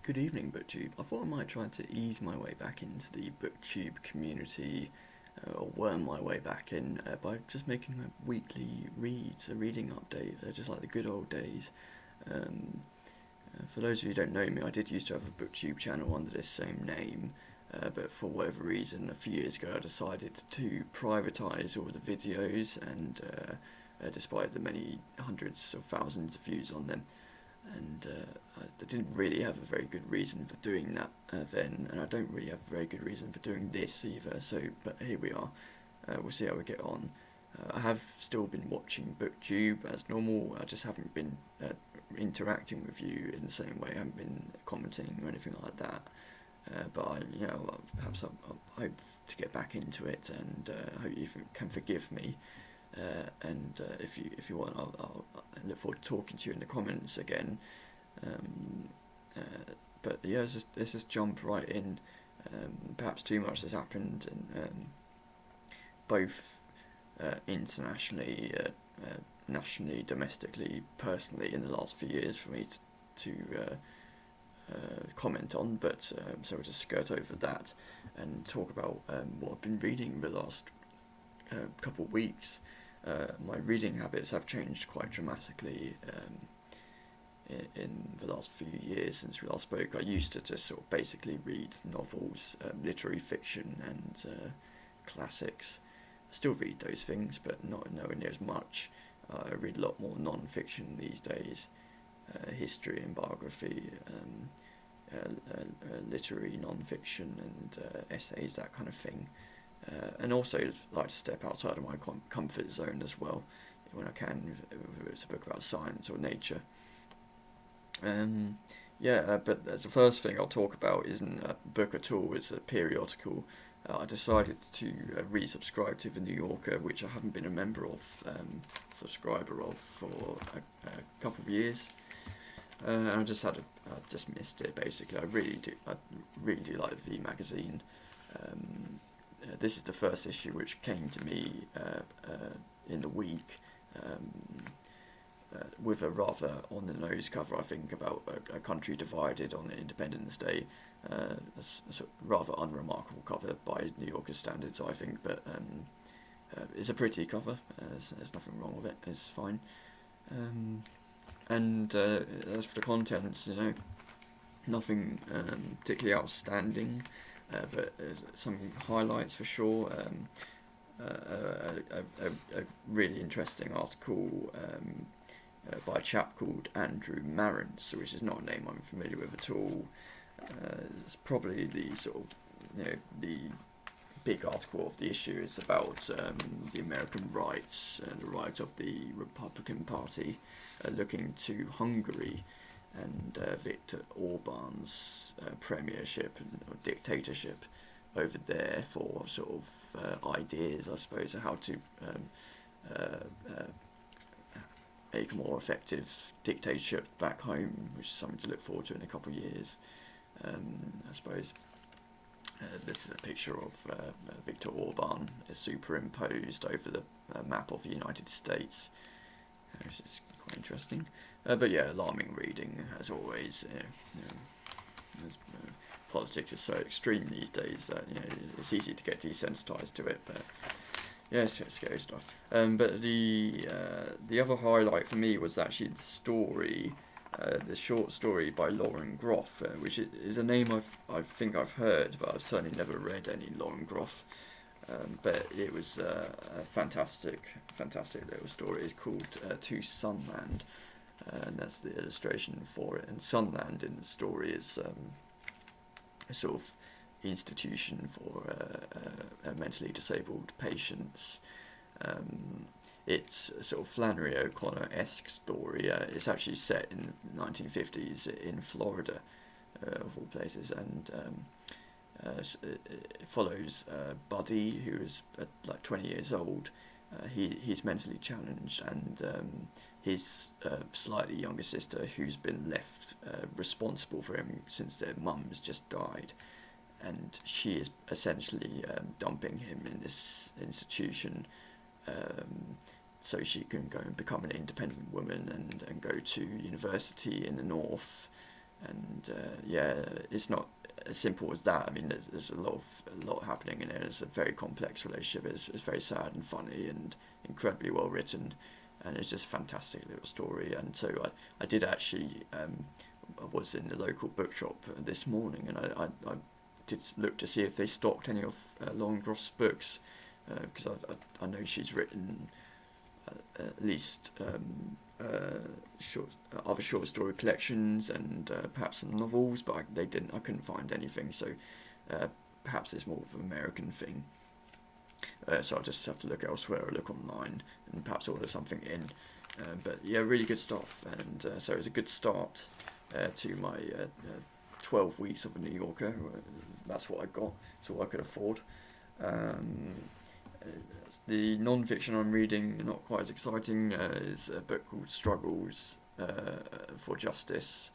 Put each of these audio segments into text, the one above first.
Good evening, BookTube. I thought I might try to ease my way back into the BookTube community, or worm my way back in by just making a weekly reads, a reading update, just like the good old days. Um, for those of you who don't know me, I did used to have a BookTube channel under this same name, but for whatever reason, a few years ago I decided to privatise all the videos, and despite the many hundreds of thousands of views on them, and I didn't really have a very good reason for doing that then, and I don't really have a very good reason for doing this either. So, but here we are. We'll see how we get on. I have still been watching BookTube as normal. I just haven't been interacting with you in the same way. I haven't been commenting or anything like that. But perhaps I hope to get back into it, and I hope you can forgive me. If you want, I'll look forward to talking to you in the comments again. But yeah, let's just jump right in. Perhaps too much has happened, and both internationally, nationally, domestically, personally, in the last few years for me to comment on. But so we'll just skirt over that and talk about what I've been reading the last couple of weeks. My reading habits have changed quite dramatically in the last few years since we last spoke. I used to just sort of basically read novels, literary fiction, and classics. I still read those things, but not nowhere near as much. I read a lot more non-fiction these days, history and biography, literary non-fiction, and essays, that kind of thing. And also like to step outside of my comfort zone as well when I can, if it's a book about science or nature. But the first thing I'll talk about isn't a book at all, it's a periodical. I decided to resubscribe to The New Yorker, which I haven't been a member of, subscriber of, for a couple of years. And I just missed it basically. I really do like the magazine. This is the first issue which came to me in the week, with a rather on-the-nose cover, I think, about a country divided on Independence Day. A rather unremarkable cover by New Yorker standards, I think, but it's a pretty cover. There's nothing wrong with it. It's fine. And as for the contents, nothing particularly outstanding. But some highlights for sure. A really interesting article by a chap called Andrew Marrance, which is not a name I'm familiar with at all. It's probably the sort of the big article of the issue. It's about the American rights and the right of the Republican Party looking to Hungary and Viktor Orban's premiership or dictatorship over there for sort of ideas, I suppose, of how to make a more effective dictatorship back home, which is something to look forward to in a couple of years, I suppose. This is a picture of Viktor Orban superimposed over the map of the United States, which is quite interesting. But yeah, alarming reading as always. Politics is so extreme these days that it's easy to get desensitised to it. But yeah, it's scary stuff. But the other highlight for me was actually the story, the short story by Lauren Groff, which is a name I think I've heard, but I've certainly never read any Lauren Groff. But it was a fantastic little story. It's called To Sunland, and that's the illustration for it. And Sunland in the story is a sort of institution for mentally disabled patients. It's a sort of Flannery O'Connor-esque story. It's actually set in the 1950s in Florida, of all places, and it follows Buddy, who is like 20 years old. He's mentally challenged, and his slightly younger sister, who's been left responsible for him since their mum's just died, and she is essentially dumping him in this institution, so she can go and become an independent woman and go to university in the north, and yeah, it's not as simple as that. I mean, there's a lot happening in it. It's a very complex relationship. It's very sad and funny and incredibly well written, and it's just a fantastic little story. And so I did actually I was in the local bookshop this morning, and I did look to see if they stocked any of Longcroft's books, because I know she's written at least other short story collections and perhaps some novels, but they didn't. I couldn't find anything, so perhaps it's more of an American thing. So I'll just have to look elsewhere or look online and perhaps order something in. But yeah, really good stuff, and so it's a good start to my 12 weeks of a New Yorker. That's what I got. It's all I could afford. The non-fiction I'm reading, not quite as exciting, is a book called Struggles for Justice,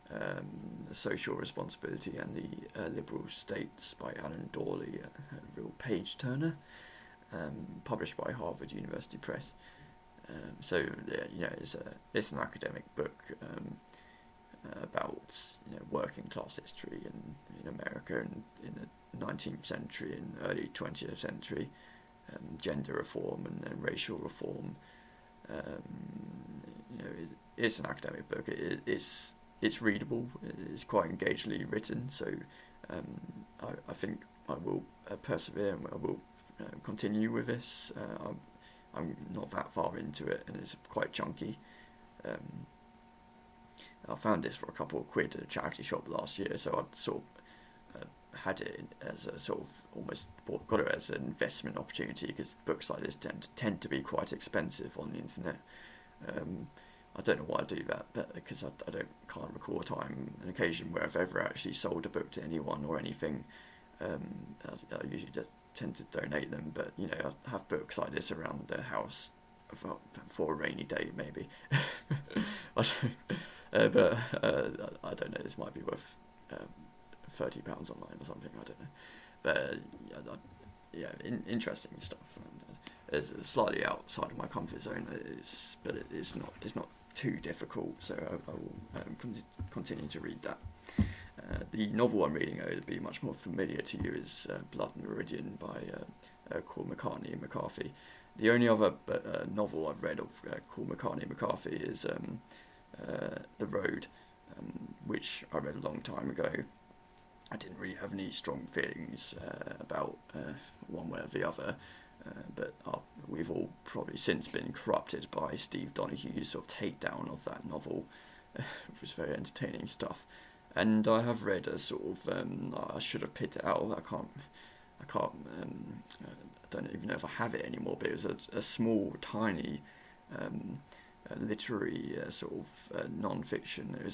the Social Responsibility and the Liberal States by Alan Dawley, a real page turner, published by Harvard University Press. So yeah, you know, it's an academic book about, you know, working class history in America and in the 19th century and early 20th century, gender reform and racial reform. You know, it's an academic book. It's readable. It's quite engagingly written. So I think I will persevere and I will continue with this. I'm not that far into it, and it's quite chunky. I found this for a couple of quid at a charity shop last year, so I sort of had it as a sort of almost got it as an investment opportunity, because books like this tend to be quite expensive on the internet. I don't know why I do that, but because I can't recall a time, an occasion where I've ever actually sold a book to anyone or anything. I usually just tend to donate them, but you know, I have books like this around the house for a rainy day, maybe. I don't, I don't know. This might be worth £30 online or something. I don't know, but interesting stuff. It's slightly outside of my comfort zone, but it's not too difficult. So I will continue to read that. The novel I'm reading, it'll be much more familiar to you, is Blood Meridian by CorMacCarthy and McCarthy. The only other novel I've read of CorMacCarthy and McCarthy is The Road, which I read a long time ago. I didn't really have any strong feelings about one way or the other, but we've all probably since been corrupted by Steve Donohue's sort of takedown of that novel, which was very entertaining stuff. And I have read a sort of I should have picked it out. I don't even know if I have it anymore. But it was a small, tiny literary sort of non-fiction. It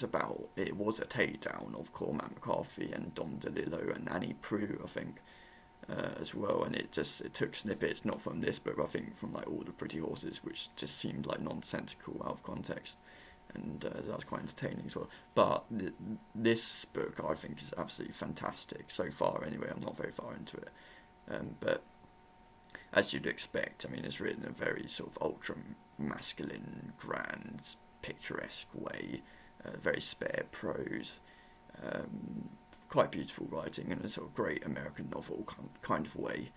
was a takedown of Cormac McCarthy and Don DeLillo and Annie Proulx, I think, as well. And it took snippets, not from this book, but I think from like All the Pretty Horses, which just seemed like nonsensical out of context. And that was quite entertaining as well. But this book, I think, is absolutely fantastic so far. Anyway, I'm not very far into it, but as you'd expect, I mean, it's written in a very sort of ultra masculine, grand, picturesque way. Very spare prose, quite beautiful writing, and a sort of great American novel kind of way.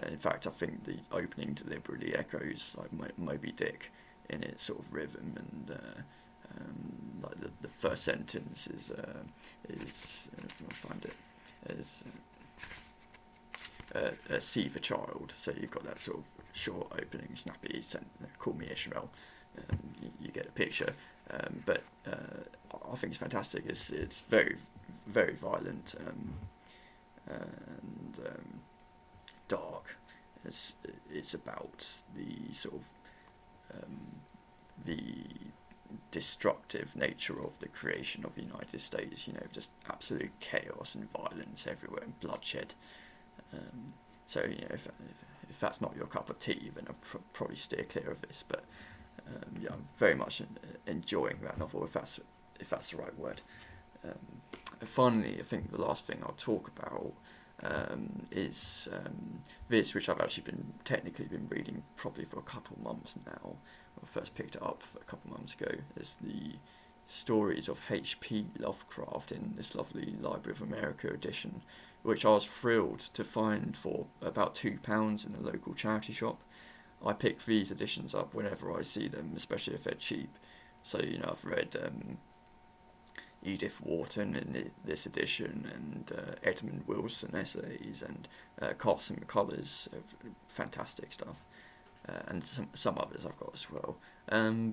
In fact, I think the opening deliberately echoes like Moby Dick in its sort of rhythm, and like the first sentence is I'll find it, is see the child. So you've got that sort of short opening, snappy, call me Ishmael. You get a picture, but I think it's fantastic. It's very, very violent and dark. It's about the sort of the destructive nature of the creation of the United States. You know, just absolute chaos and violence everywhere and bloodshed. So you know, if that's not your cup of tea, then I'll probably steer clear of this. But yeah, I'm very much enjoying that novel, if that's the right word. Finally, I think the last thing I'll talk about is this, which I've actually technically been reading probably for a couple of months now. I first picked it up a couple of months ago. Is the stories of H.P. Lovecraft in this lovely Library of America edition, which I was thrilled to find for about £2 in a local charity shop. I pick these editions up whenever I see them, especially if they're cheap. So, I've read Edith Wharton in this edition, and Edmund Wilson essays, and Carson McCullers, fantastic stuff, and some others I've got as well.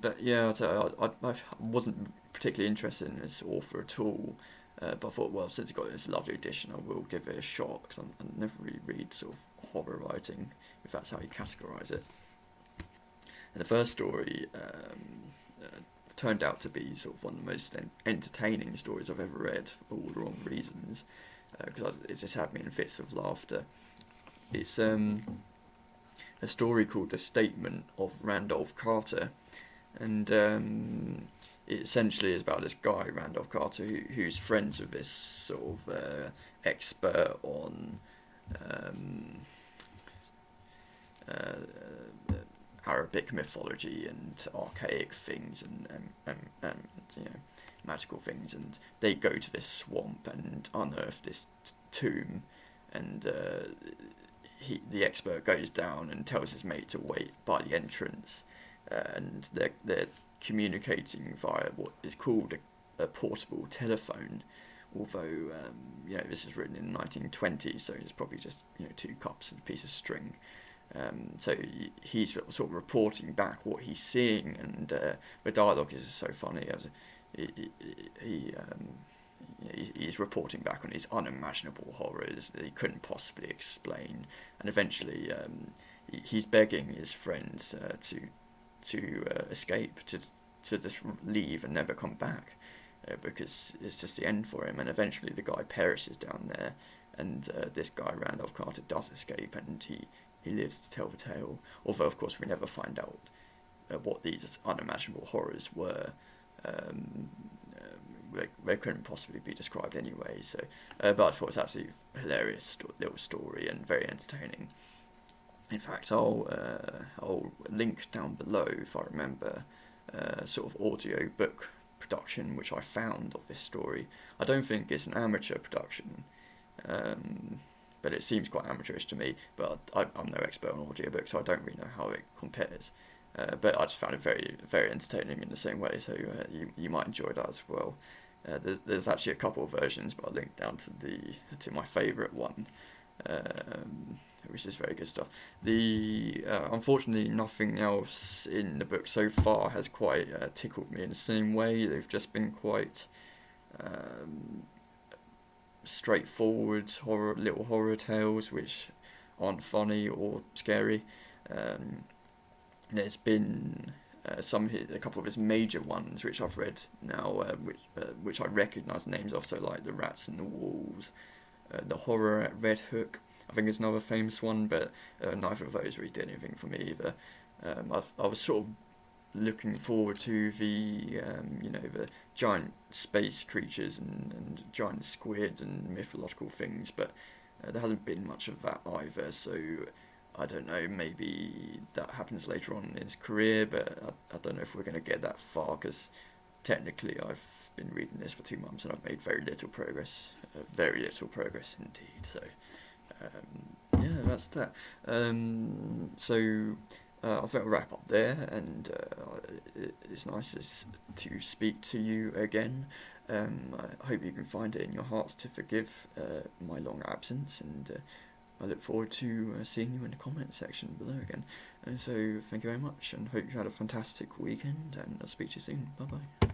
But yeah, I wasn't particularly interested in this author at all, but I thought, well, since it's got this lovely edition, I will give it a shot, because I never really read sort of horror writing, if that's how you categorise it. And the first story turned out to be sort of one of the most entertaining stories I've ever read, for all the wrong reasons, because it just had me in fits of laughter. It's a story called The Statement of Randolph Carter, and it essentially is about this guy, Randolph Carter, who's friends with this sort of expert on Arabic mythology and archaic things and magical things, and they go to this swamp and unearth this tomb, and the expert goes down and tells his mate to wait by the entrance, and they're communicating via what is called a portable telephone, although this is written in the 1920s, so it's probably just 2 cups and a piece of string. So he's sort of reporting back what he's seeing, and the dialogue is so funny. He's reporting back on these unimaginable horrors that he couldn't possibly explain, and eventually he's begging his friends to escape, to just leave and never come back, because it's just the end for him. And eventually the guy perishes down there, and this guy Randolph Carter does escape, and he lives to tell the tale, although of course we never find out what these unimaginable horrors were. They couldn't possibly be described anyway, so but I thought it was absolutely hilarious little story and very entertaining. In fact, I'll link down below, if I remember, sort of audio book production which I found of this story. I don't think it's an amateur production, but it seems quite amateurish to me, but I'm no expert on audiobooks, so I don't really know how it compares. But I just found it very, very entertaining in the same way, so you might enjoy that as well. There's actually a couple of versions, but I'll link down to my favourite one, which is very good stuff. Unfortunately, nothing else in the book so far has quite tickled me in the same way. They've just been quite straightforward little horror tales which aren't funny or scary. There's been a couple of his major ones which I've read now, which I recognise the names of, so like The Rats and the Wolves, The Horror at Red Hook, I think is another famous one, but neither of those really did anything for me either. I was sort of looking forward to the giant space creatures and giant squid and mythological things, but there hasn't been much of that either, so I don't know, maybe that happens later on in his career, but I don't know if we're going to get that far, because technically I've been reading this for 2 months and I've made very little progress indeed, so yeah, that's that. So I think I'll wrap up there, and it's nice to speak to you again. I hope you can find it in your hearts to forgive my long absence, and I look forward to seeing you in the comment section below again. So thank you very much, and hope you had a fantastic weekend, and I'll speak to you soon. Bye bye.